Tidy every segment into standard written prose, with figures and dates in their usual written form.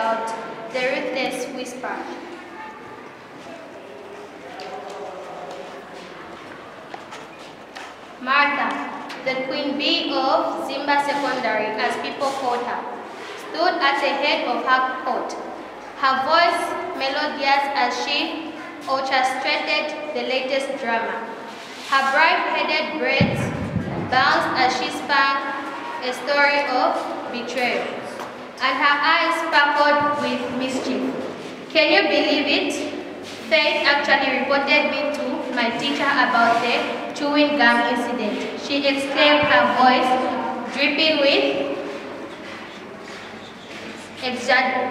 about the ruthless whisper. Martha, the Queen Bee of Zimba Secondary, as people called her, stood at the head of her court, her voice melodious as she orchestrated the latest drama. Her bright-headed braids bounced as she spun a story of betrayal, and her eyes sparkled with mischief. Can you believe it? Faith actually reported me to my teacher about the chewing gum incident, she exclaimed, her voice dripping with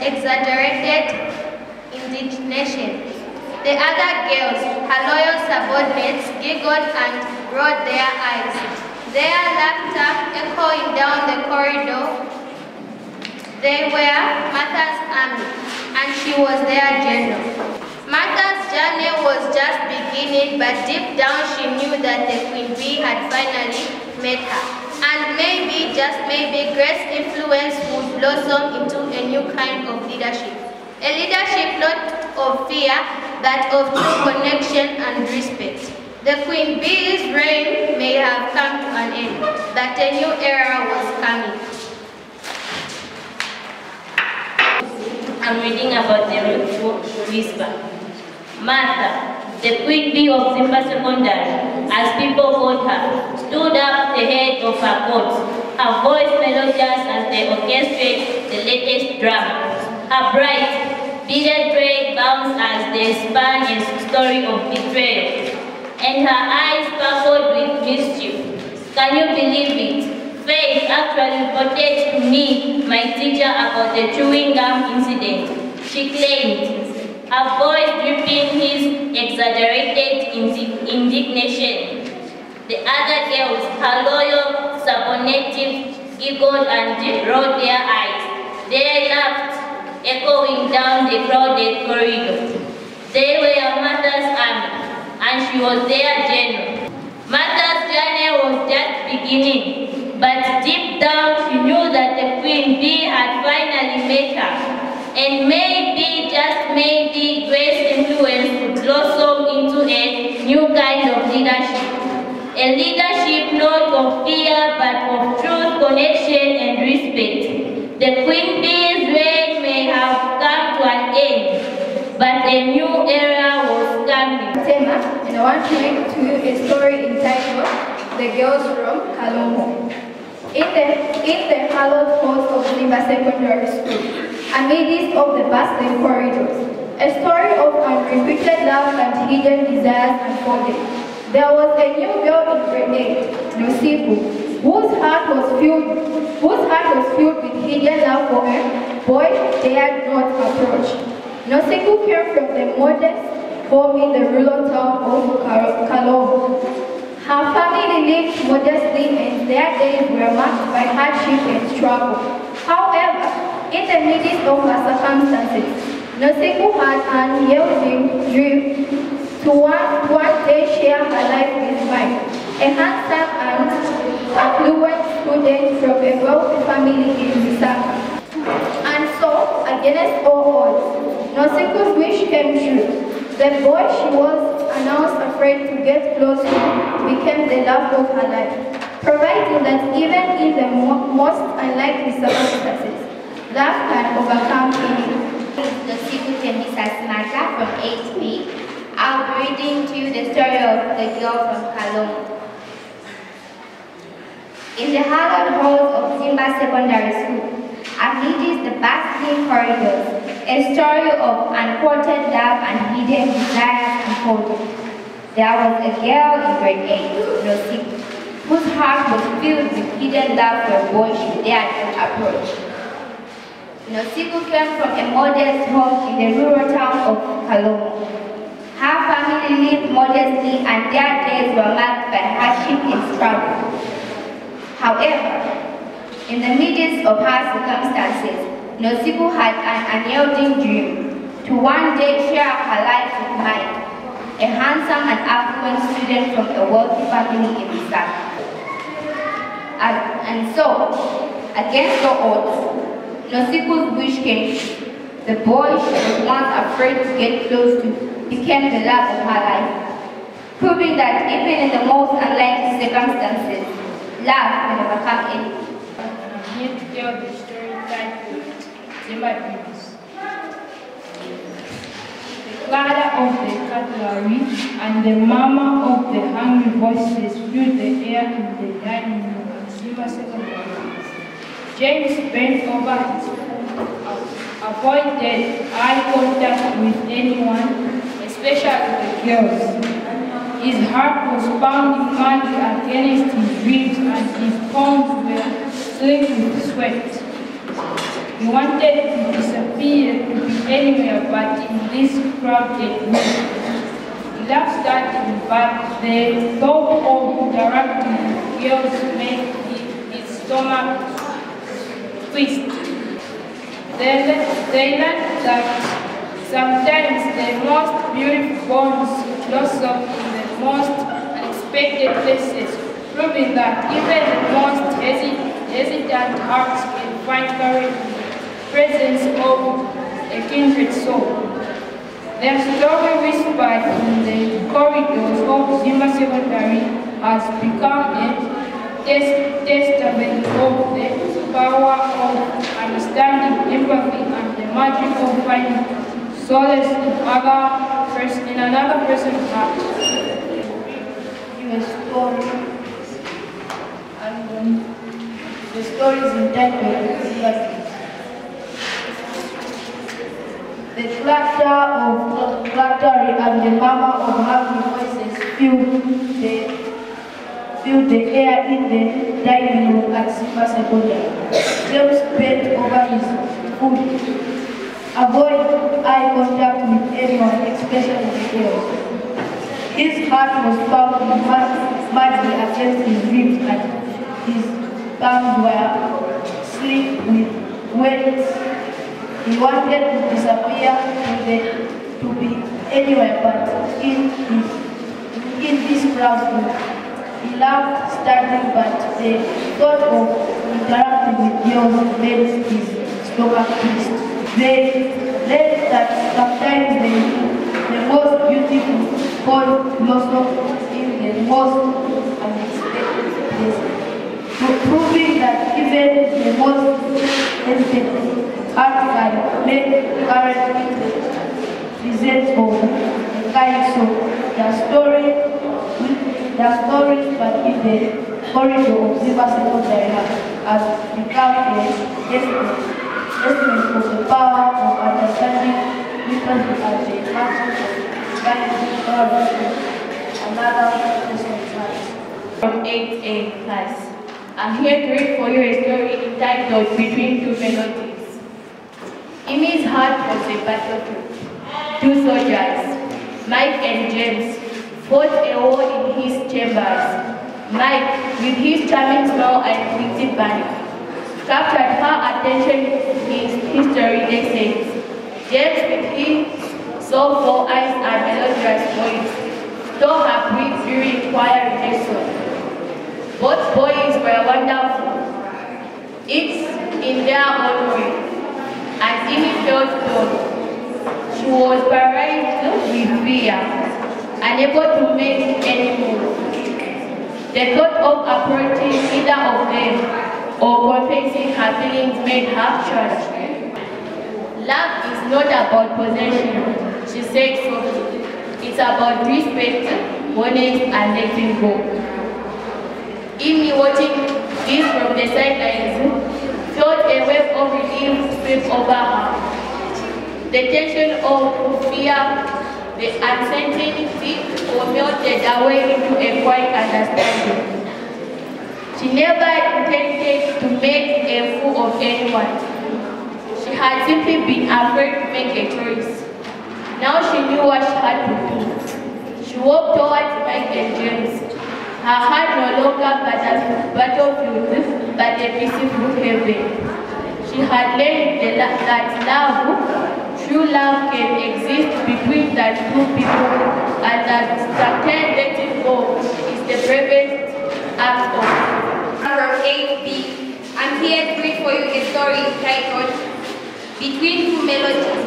exaggerated indignation. The other girls, her loyal subordinates, giggled and rolled their eyes, their laughter echoing down the corridor. They were Martha's army, and she was their general. Martha's journey was just beginning, but deep down she knew that the Queen Bee had finally met her. And maybe, just maybe, Grace's influence would blossom into a new kind of leadership. A leadership not of fear, but of true connection and respect. The Queen Bee's reign may have come to an end, but a new era was coming. I'm reading about the ruthless whisper. Martha, the Queen Bee of Zimba Secondary, as people called her, stood up the head of her court, her voice melodious as they orchestrated the latest drama. Her bright, beaded braid bounced as they spun a story of betrayal, and her eyes sparkled with mischief. Can you believe it? Faith actually reported to me, my teacher, about the chewing gum incident. She claimed, her voice dripping his exaggerated indignation. The other girls, her loyal subordinates, giggled and rolled their eyes. They laughed, echoing down the crowded corridor. They were Martha's army, and she was their general. Martha's journey was just beginning, but deep down she knew that the Queen Bee had finally met her. And maybe, just maybe, Grace's influence would blossom into a new kind of leadership. A leadership not of fear, but of truth, connection, and respect. The Queen Bee's reign may have come to an end, but a new era was coming. And I want to read to you a story entitled The Girls from Kalongo. In the hallowed halls of Zimba Secondary School, amidst of the bustling corridors, a story of unrequited love and hidden desires unfolded. There was a new girl in grade 8, Nosiku, whose heart was filled with hidden love for a boy dared not approach. Nosiku came from the modest home in the rural town of Kalongo. Her family lived modestly and their days were marked by hardship and struggle. However, in the midst of her circumstances, Nosiku had an unyielding dream to one day share her life with Mike, a handsome and affluent student from a wealthy family in Lusaka. And so, against all odds, Nosiku's wish came true. The boy she was announced afraid to get close to became the love of her life, providing that even in the most unlikely circumstances, love can overcome any. Nosiku Temisas Martha from 8B. I'll be reading to you the story of the girl from Kalongo. In the hallowed halls of Zimba Secondary School, amidst the bustling corridors, a story of unquoted love and hidden desires unfolded. There was a girl in grade 8, Nosiku, whose heart was filled with hidden love for a boy she dared not approach. Nosiku came from a modest home in the rural town of Kalongo. Her family lived modestly and their days were marked by hardship and struggle. However, in the midst of her circumstances, Nosiku had an unyielding dream to one day share her life with Mike, a handsome and affluent student from a wealthy family in Lusaka. And so, against all odds, Nosiku's wish came true. the boy she was once afraid to get close to became the love of her life, proving that even in the most unlikely circumstances, love can overcome anything. I'm here to tell the story titled Zimba Dreams. The clatter of the cutlery and the murmur of the hungry voices filled the air in the dining room at Zimba Secondary. James bent over his food, avoided eye contact with anyone, especially the girls. His heart was pounding madly against his ribs and his palms were slick with sweat. He wanted to disappear, to be anywhere but in this crowded room. He laughed starting, but the thought of interacting with girls made his stomach twist. They learned that sometimes the most beautiful bonds blossom in the most unexpected places, proving that even the most hesitant hearts can find courage in the presence of a kindred soul. Their story whispered in the corridors of Zimba Secondary has become a testament of the power of understanding, empathy, and the magic of finding solace in another person's heart. A story, and the story is entitled Zimba Dreams. The clatter of clattery and the murmur of hungry voices filled the air in the dining room at Zimba Secondary. James bent over his food, avoid eye contact with anyone, especially the girls. His heart was pounding madly against his ribs and his palms were slick with wet. He wanted to disappear, to be anywhere but in this crowd room. He laughed, starting, but the thought of interacting with girls made his stomach twist. They learned that sometimes the most beautiful bond blossom in the most unexpected places, proving that even the most hesitant heart can make courage in the presence of a kind soul. Their stories, but in the corridor of Zimba Secondary has become a testament of the power of understanding differently as a matter of balancing another person's heart. From 8A class. I'm here to read for you a story entitled Between Two Melodies. Emmy's heart was a battlefield. Two soldiers, Mike and James, fought a war in his chambers. Mike, with his charming smile and witty banter, captured her attention in his history lessons. James, with his soulful eyes and melodious voice, stole her breath during choir rehearsal. Both boys were wonderful, each in their own way, and Emmy felt alone. She was paralyzed with fear, unable to make any move. The thought of approaching either of them or confessing her feelings made her shudder. Love is not about possession, she said softly. It's about respect, honest, and letting go. Emmy, watching this from the sidelines, felt a wave of relief sweep over her. The tension of fear, the uncertainty, were melted away into a quiet understanding. She never intended to make a fool of anyone. She had simply been afraid to make a choice. Now she knew what she had to do. She walked towards Mike and James. Her heart no longer battlefield, but a peaceful haven. She had learned that love, true love, can exist between the two people, and that sometimes letting go is the bravest act of. From 8B, I'm here to read for you a story entitled between two melodies.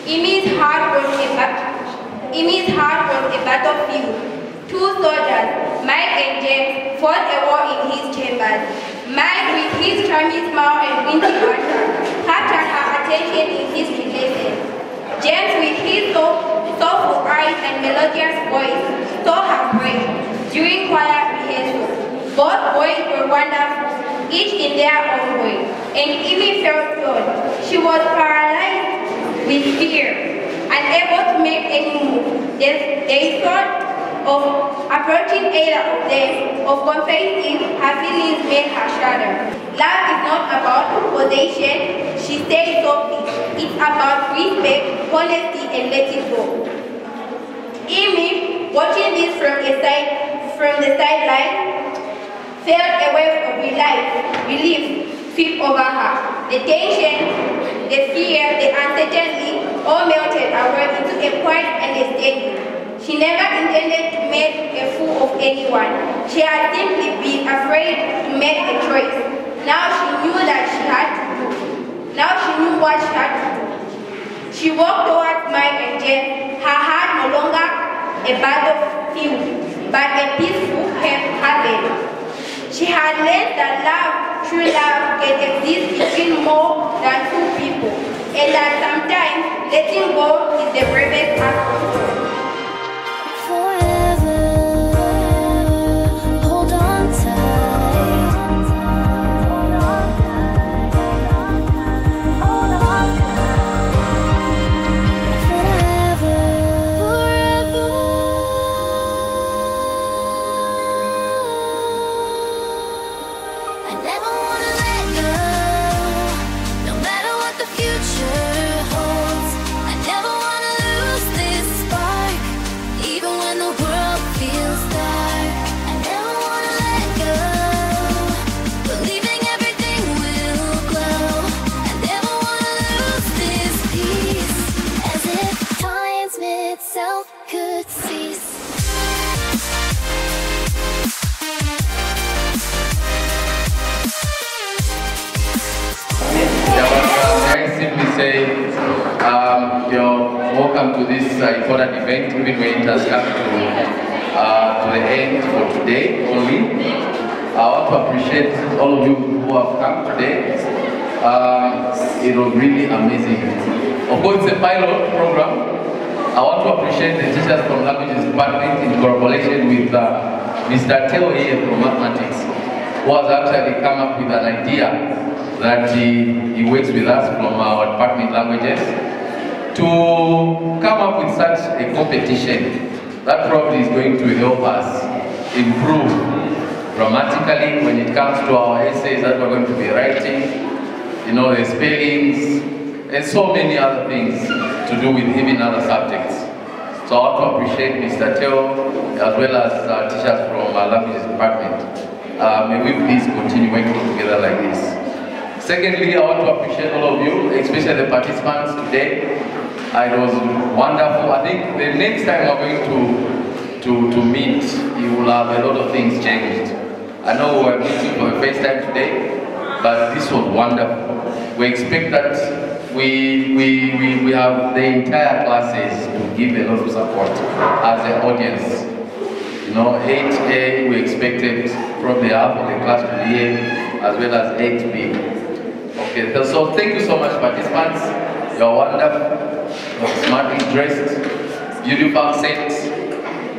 Imi's heart was a battlefield. Two soldiers, Mike and James, fought a war in his chambers. Mike, with his charming smile and windy banter, captured her attention in his lessons. James, with his soulful eyes and melodious voice, stole her praise during choir rehearsal. Both boys were wonderful, each in their own way, and Imi felt flawed. She was paralyzed with fear, unable to make any move. They thought of approaching either of them, of confessing her feelings made her shudder. Love is not about possession, she said softly. It's about respect, honesty, and letting go. Imi, watching this from the sideline, felt a wave of relief sweep over her. The tension, the fear, the uncertainty all melted away into a quiet understanding. She never intended to make a fool of anyone. She had simply been afraid to make a choice. Now she knew that she had to do. Now she knew what she had to do. She walked towards Mike and Jen, her heart no longer a battlefield, but a peaceful haven. She had learned that true love can exist between more than two people, and that sometimes letting go is the bravest act of all. You're welcome to this important event, even when it has come to the end for today only. I want to appreciate all of you who have come today. It was really amazing. Of course, it's a pilot program. I want to appreciate the teachers from Languages Department in collaboration with Mr. Teo here from Mathematics, who has actually come up with an idea that he works with us from our department languages to come up with such a competition that probably is going to help us improve grammatically when it comes to our essays that we're going to be writing, you know, the spellings, and so many other things to do with even other subjects. So I want to appreciate Mr. Teo as well as teachers from our languages department. May we please continue working together like this. Secondly, I want to appreciate all of you, especially the participants today. It was wonderful. I think the next time we're going to meet, you will have a lot of things changed. I know we're meeting for the first time today, but this was wonderful. We expect that we have the entire classes to give a lot of support as an audience. You know, 8A, we expected probably half of the class to be here, as well as 8B. Okay, so thank you so much, participants. You're wonderful, you're smartly dressed, beautiful accents,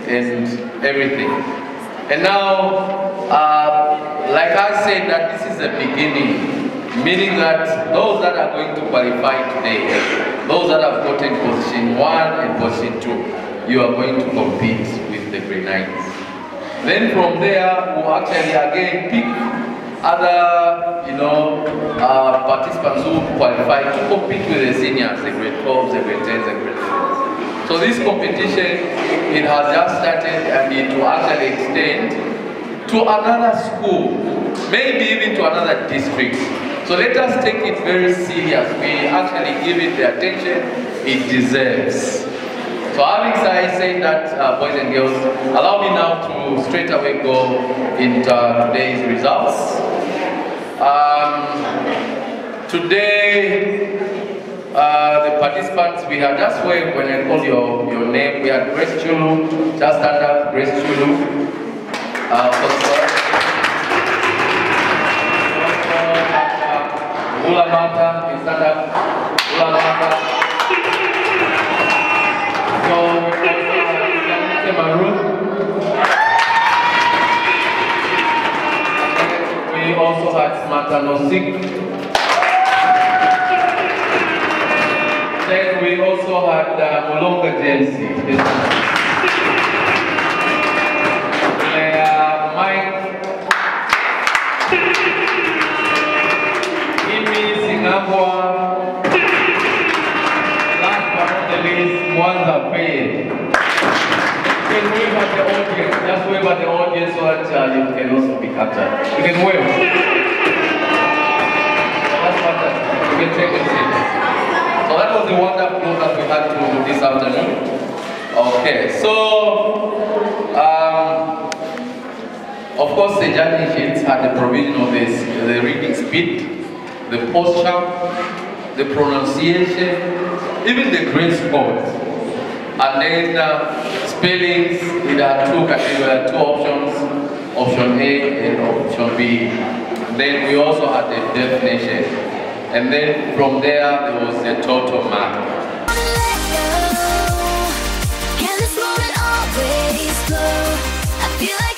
and everything. And now, like I said, that this is the beginning, meaning that those that are going to qualify today, those that have gotten position 1 and position 2, you are going to compete with the grade 9s. Then from there, we'll actually again pick other, participants who qualify to compete with the seniors, the grade 12s, the grade 10s, the grade 11s. So this competition, it has just started and it will actually extend to another school, maybe even to another district. So let us take it very serious. We actually give it the attention it deserves. So having said that, boys and girls, allow me now to straight away go into today's results. Today, the participants, we had just wait when I call your name. We had Grace Chulu, just stand up, Grace Chulu. Ula Mata, you stand up. Ula Mata. So we also had Samantha Nosik. Then we also had Molonga James. Mike. Imi Singapore. Last but not the least, Mwanza Faye. You can wave at the audience. Just wave at the audience so that you can also be captured. You can wave. That's fantastic. You can take a seat. So that was the wonderful that we had to this afternoon. Okay, so of course the judging sheets had the provision of this, the reading speed, the posture, the pronunciation, even the grade scores. And then spellings, there are two categories, two options, option A and option B. Then we also had the definition. And then from there was the total mark. Can this moment always go? I feel like